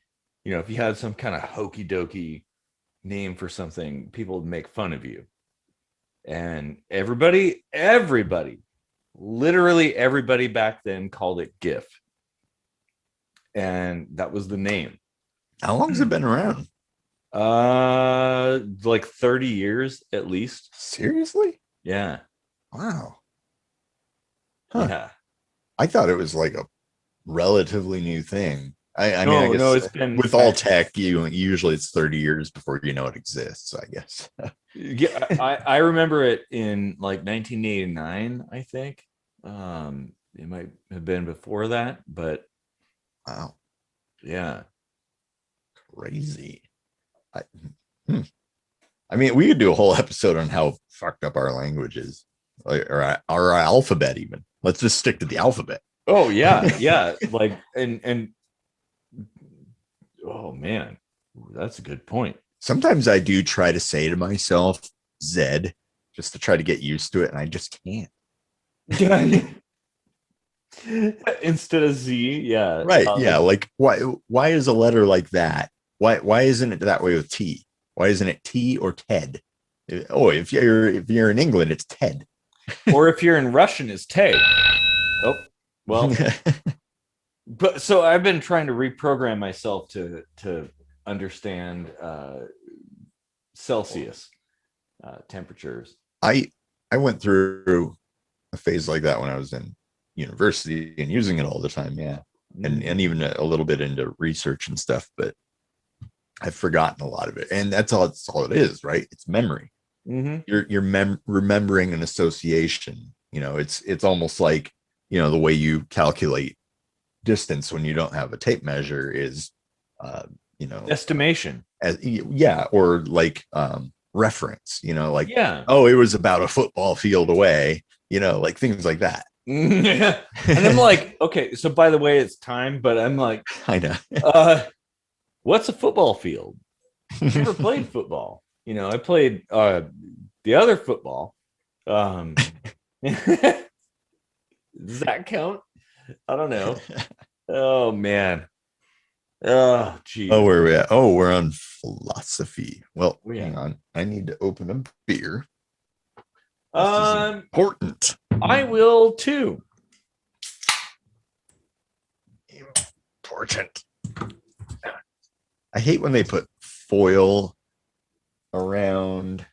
if you had some kind of hokey dokey name for something, people would make fun of you. And everybody, literally everybody back then called it GIF. And that was the name. How long's it been around? Like 30 years at least. Seriously? Yeah. Wow. Huh. Yeah. I thought it was like a relatively new thing. I No, mean, I guess no, it's been with all tech, usually it's 30 years before you know it exists, I guess. Yeah, I remember it in like 1989, I think. It might have been before that, but Wow, yeah. crazy. I mean, we could do a whole episode on how fucked up our language is, like, or our alphabet even. Let's just stick to the alphabet. Oh yeah, yeah. Like and oh man, that's a good point. Sometimes I do try to say to myself Z just to try to get used to it, and I just can't. Instead of Z, yeah. Right. Yeah. Like why is a letter like that? Why isn't it that way with T? Why isn't it T or Ted? Oh, if you're in England, it's Ted. Or if you're in Russian, it's Tay. Oh, well. But so I've been trying to reprogram myself to understand Celsius temperatures. I went through a phase like that when I was in university and using it all the time. Yeah. And even a little bit into research and stuff, but I've forgotten a lot of it. And that's all it is, right? It's memory. Mm-hmm. You're remembering an association. It's almost like, the way you calculate distance when you don't have a tape measure is, estimation. Or like reference, like, yeah. Oh, it was about a football field away, like things like that. And I'm like, okay, so by the way, it's time, but I'm like, I know. What's a football field? I never played football. I played the other football. Does that count? I don't know. Oh man. Oh geez. Oh, where are we at? Oh, we're on philosophy. Well, Yeah. Hang on. I need to open a beer. This is important. I will too. Important. I hate when they put foil around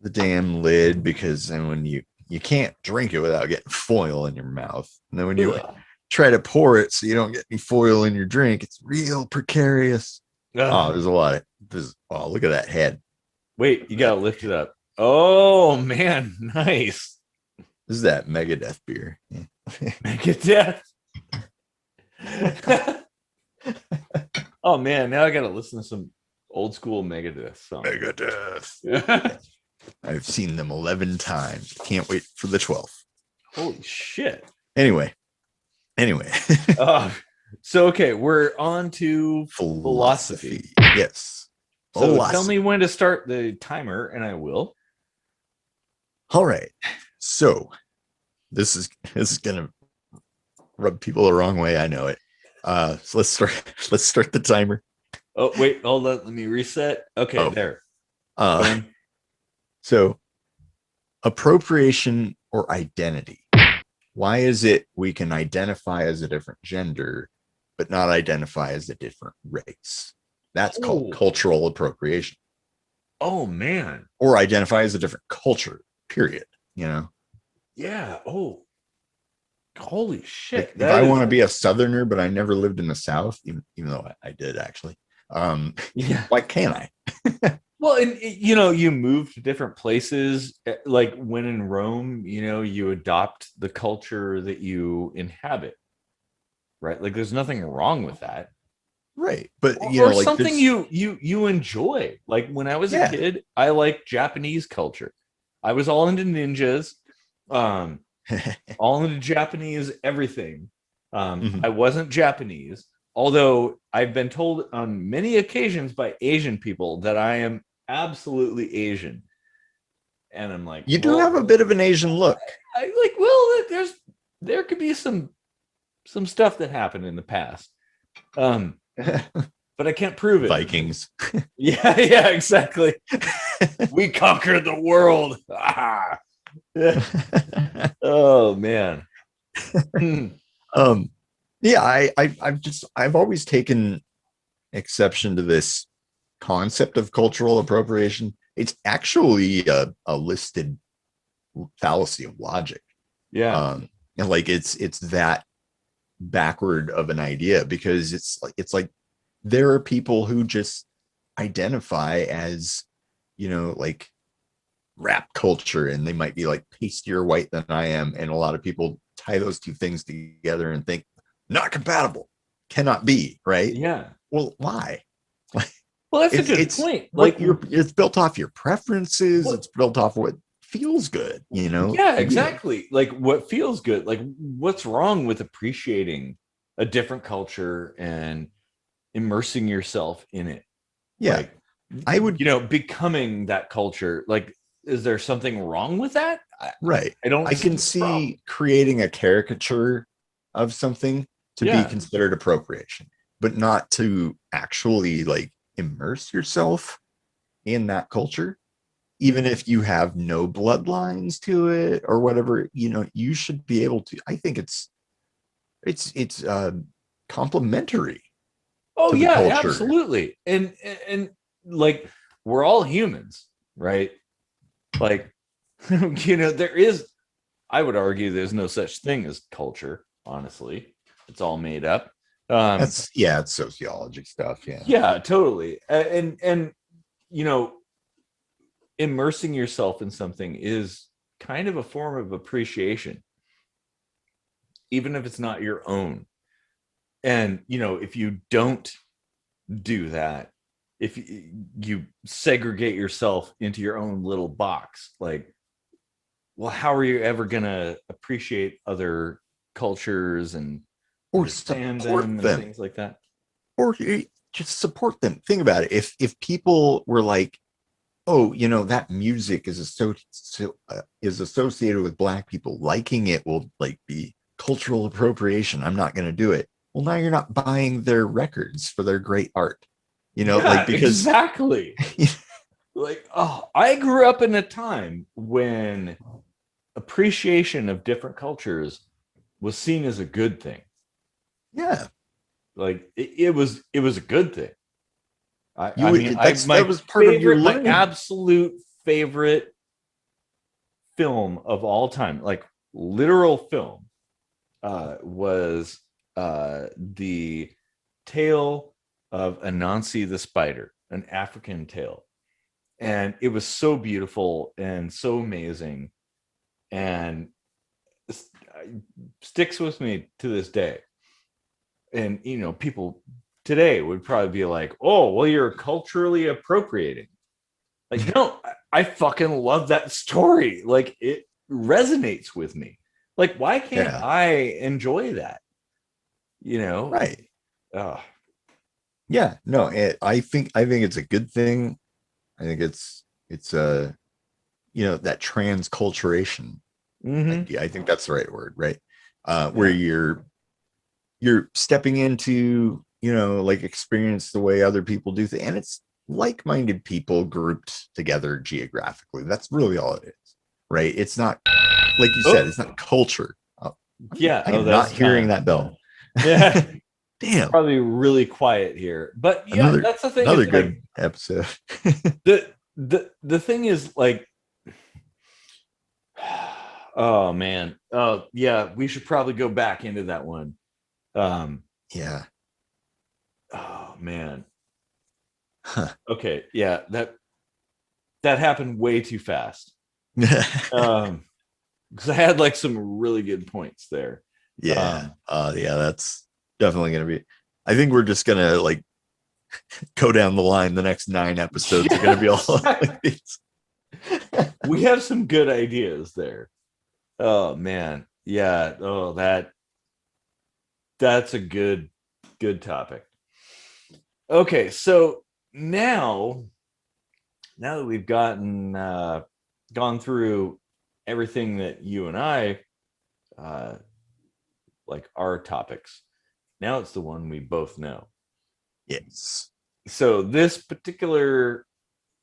the damn lid, because then when you can't drink it without getting foil in your mouth. And then when you try to pour it so you don't get any foil in your drink, it's real precarious. Oh, there's a lot of oh, look at that head. Wait, you gotta lift it up. Oh man, nice. This is that Megadeth beer. Yeah. Megadeth. Oh man, now I gotta listen to some old school Megadeth songs. Megadeth. I've seen them 11 times. Can't wait for the 12th. Holy shit. Anyway. So okay, we're on to philosophy. Yes. So tell me when to start the timer, and I will. All right. So this is gonna rub people the wrong way. I know it. So let's start the timer. Oh wait, hold on. Let me reset. Okay, there. So appropriation or identity. Why is it we can identify as a different gender, but not identify as a different race. That's called Oh. cultural appropriation. Oh man. Or identify as a different culture, period. You know? Yeah. Oh, holy shit. Like if I want to be a Southerner, but I never lived in the South, even though I did actually, yeah. why can't I? Well, and you know, you move to different places. Like when in Rome, you know, you adopt the culture that you inhabit, right? Like there's nothing wrong with that. Right. But Or, you or know, like something this, you enjoy. Like when I was a yeah. kid, I liked Japanese culture. I was all into ninjas, um, all into Japanese everything. Mhm. I wasn't Japanese, although I've been told on many occasions by Asian people that I am absolutely Asian. And I'm like, You do have a well, bit of an Asian look. I like, well, there could be some stuff that happened in the past. But I can't prove it. Vikings. Yeah, yeah, exactly. We conquered the world. Ah. Oh man. Hmm. Yeah, I've always taken exception to this concept of cultural appropriation. It's actually a listed fallacy of logic. Yeah. And like it's that backward of an idea, because it's like there are people who just identify as, you know, like rap culture, and they might be like pastier white than I am, and a lot of people tie those two things together and think not compatible, cannot be, right? Yeah. Well, why? Well, that's a good It's point. what Like, it's built off your preferences. what, It's built off what feels good, you know. yeah, for you. exactly. Like what feels good. Like what's wrong with appreciating a different culture and immersing yourself in it? Yeah, Like, I would. you know, becoming that culture. Like, is there something wrong with that? Right. I don't I can the problem. see creating a caricature of something to be Yeah. considered appropriation, but not to actually like immerse yourself in that culture. Even if you have no bloodlines to it or whatever, you know, you should be able to. I think it's complementary Oh to the yeah, culture. absolutely. And like we're all humans, right? Like you know, there is I would argue there's no such thing as culture, honestly. It's all made up. That's yeah, it's sociology stuff. Yeah. Yeah, totally. And you know, immersing yourself in something is kind of a form of appreciation, even if it's not your own. And you know, if you don't do that, if you segregate yourself into your own little box, like, well, how are you ever going to appreciate other cultures and Or understand support them and them, things like that? or just support them. Think about it. If people were like, oh, you know, that music is associated with Black people, liking it will like be cultural appropriation, I'm not going to do it. Well, now you're not buying their records for their great art, you know, Yeah, like because exactly. Like, oh, I grew up in a time when appreciation of different cultures was seen as a good thing. yeah, Like it was a good thing. you I would, mean, that was part of your my learning. absolute favorite film of all time, like literal film, was the tale of Anansi the spider, an African tale, and it was so beautiful and so amazing, and sticks with me to this day. And you know, people today would probably be like, "Oh, well, you're culturally appropriating." Like, no, I fucking love that story. Like, it resonates with me. Like, why can't Yeah, I enjoy that? You know? right. Uh, Yeah, no, I think it's a good thing. I think it's a, you know, that transculturation mm-hmm. idea. I think that's the right word, right? Where Yeah. you're stepping into, you know, like experience the way other people do things, and it's like-minded people grouped together geographically. That's really all it is, right? It's not, like you said, Oh, it's not culture. yeah. I Oh, am that not was hearing time. that bell. Yeah. Damn. Probably really quiet here, but yeah, that's the thing. Another It's good like episode. the thing is like, oh man, oh yeah, we should probably go back into that one. Yeah. Oh man. Huh. Okay, yeah, that happened way too fast. Because I had like some really good points there. Yeah. Yeah, that's definitely gonna be. I think we're just gonna like go down the line. The next 9 episodes are gonna be all like these. We have some good ideas there. Oh man, yeah. Oh, that's a good topic. Okay, so now that we've gone through everything that you and I like our topics, now it's the one we both know. Yes. So this particular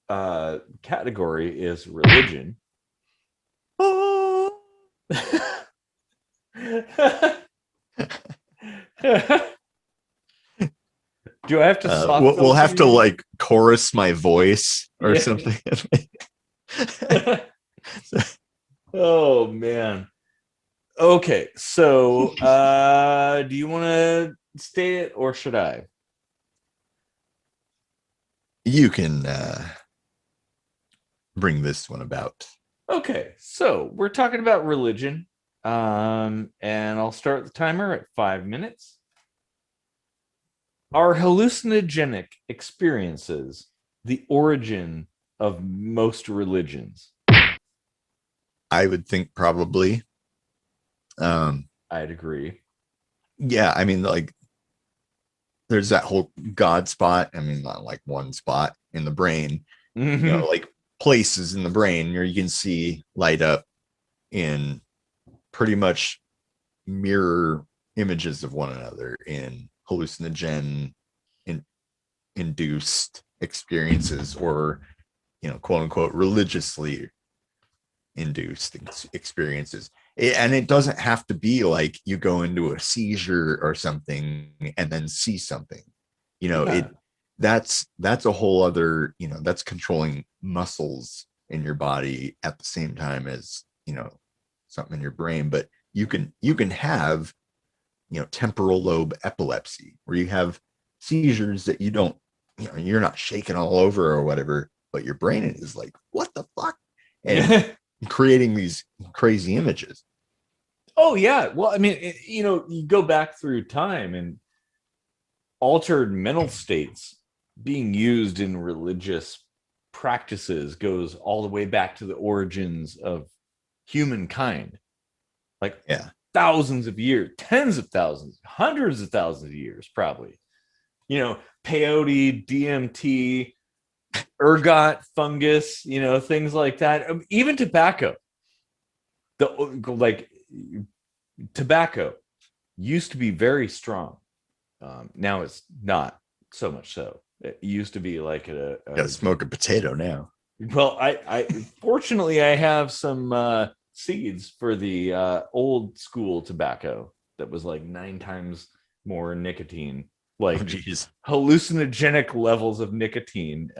category is religion. Do I have to we'll have to like chorus my voice or something. Oh man. Okay, so do you want to state it or should I? You can bring this one about. Okay, so we're talking about religion. And I'll start the timer at 5 minutes. Are hallucinogenic experiences the origin of most religions? I would think probably. I'd agree. Yeah, I mean, like, there's that whole God spot. I mean, not like one spot in the brain, Mm-hmm. you know, like places in the brain where you can see light up in pretty much mirror images of one another in hallucinogen induced experiences, or, you know, quote unquote religiously induced experiences. And it doesn't have to be like you go into a seizure or something and then see something, you know. Yeah. That's a whole other, you know, that's controlling muscles in your body at the same time as, you know, something in your brain. But you can have, you know, temporal lobe epilepsy, where you have seizures that you don't, you know, you're not shaking all over or whatever, but your brain is like, what the fuck? And creating these crazy images. Oh yeah. Well, I mean, you know, you go back through time and altered mental states being used in religious practices goes all the way back to the origins of humankind. Like, Yeah. thousands of years, tens of thousands, hundreds of thousands of years, probably. You know, peyote, DMT, ergot, fungus, you know, things like that. Even tobacco. Like tobacco used to be very strong. Now it's not so much so. It used to be like Gotta smoke a potato now. well, I fortunately I have some seeds for the old school tobacco that was like 9 times more nicotine, like hallucinogenic levels of nicotine.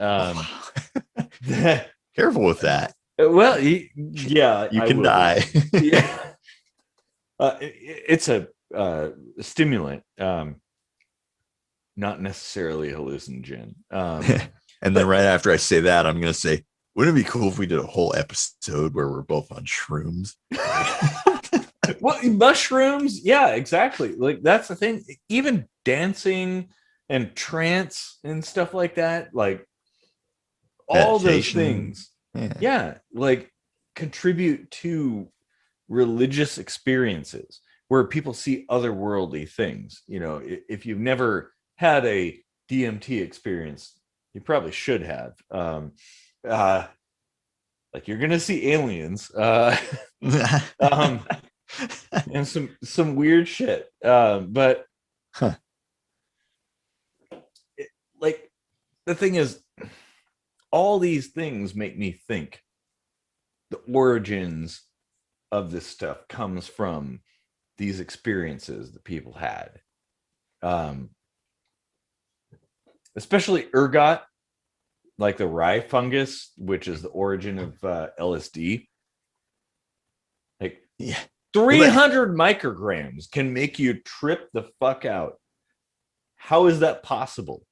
Careful with that. Well, yeah, You can die. Yeah. It's a stimulant, not necessarily a hallucinogen. And then right after I say that, I'm going to say, wouldn't it be cool if we did a whole episode where we're both on shrooms? Well, mushrooms, yeah, exactly. Like that's the thing. Even dancing and trance and stuff like that, like all those things, yeah, like contribute to religious experiences where people see otherworldly things. You know, if you've never had a DMT experience, you probably should have. Like you're gonna see aliens, and some weird shit. But like the thing is, all these things make me think the origins of this stuff comes from these experiences that people had. especially ergot, like the rye fungus, which is the origin of LSD. Like, Yeah. 300 micrograms can make you trip the fuck out. How is that possible?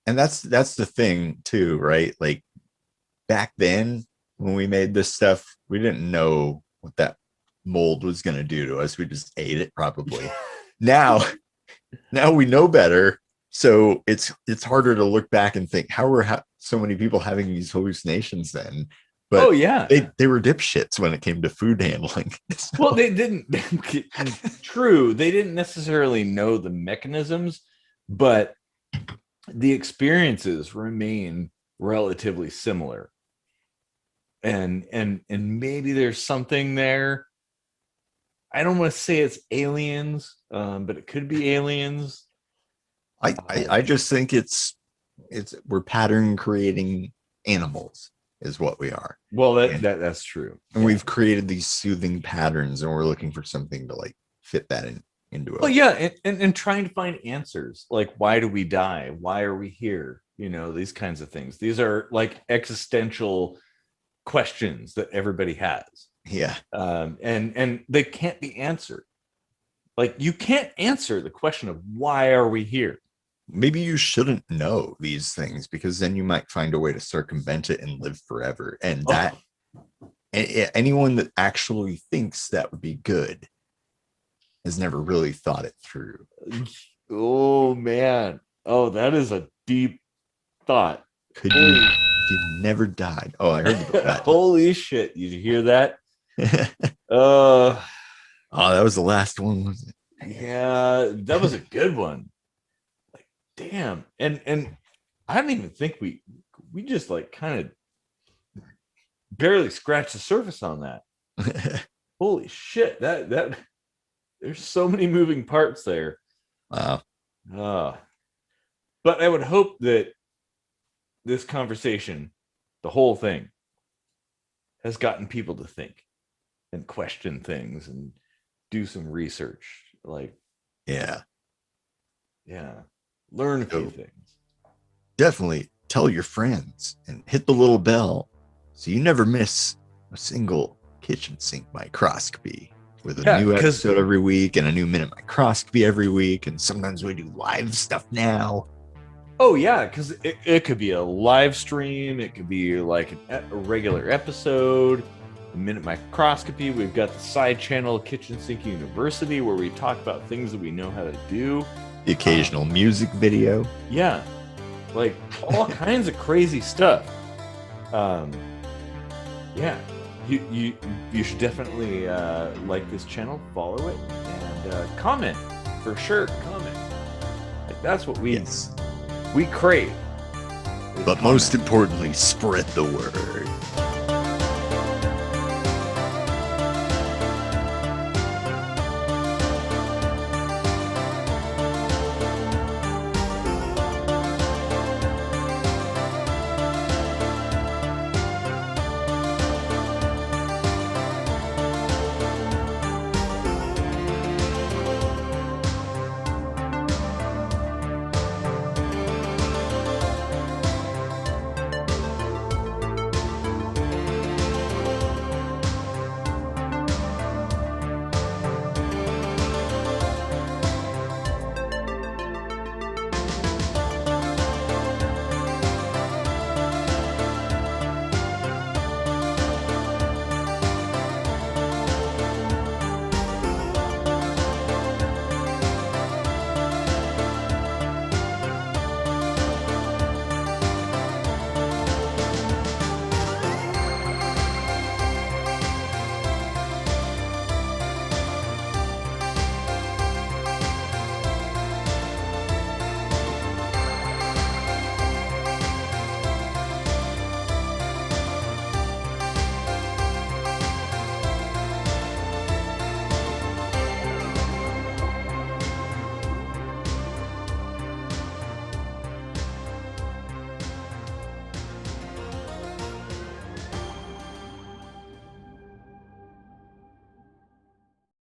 And that's the thing too, right? Like back then when we made this stuff, we didn't know what that mold was going to do to us. We just ate it probably. now we know better. So it's harder to look back and think, how were so many people having these hallucinations then? But oh yeah, they were dipshits when it came to food handling. So. Well, they didn't. True, they didn't necessarily know the mechanisms, but the experiences remain relatively similar. And maybe there's something there. I don't want to say it's aliens, but it could be aliens. I just think it's we're pattern creating animals is what we are. Well, that's true. And we've created these soothing patterns, and we're looking for something to like fit that into it. Well, yeah, and trying to find answers, like why do we die? Why are we here? You know, these kinds of things. These are like existential questions that everybody has. Yeah. And they can't be answered. Like you can't answer the question of why are we here? Maybe you shouldn't know these things, because then you might find a way to circumvent it and live forever. And that anyone that actually thinks that would be good has never really thought it through. Oh man. Oh, that is a deep thought. Could you if you never died? Oh, I heard about that. Holy shit. Did you hear that? Oh, that was the last one, wasn't it? Yeah, that was a good one. Like, damn. And I don't even think we just like kind of barely scratched the surface on that. Holy shit. That there's so many moving parts there. Wow. But I would hope that this conversation, the whole thing, has gotten people to think and question things and do some research. Like, yeah, learn a few things. Definitely tell your friends and hit the little bell so you never miss a single kitchen sink microscopy, with a new episode every week and a new minute microscopy every week. And sometimes we do live stuff now. Oh yeah, because it could be a live stream, it could be like a regular episode, a minute microscopy. We've got the side channel Kitchen Sink University, where we talk about things that we know how to do. The occasional music video. Yeah, like all kinds of crazy stuff. Yeah, you should definitely like this channel, follow it, and comment for sure. Comment. Like that's what we crave. But most importantly, spread the word.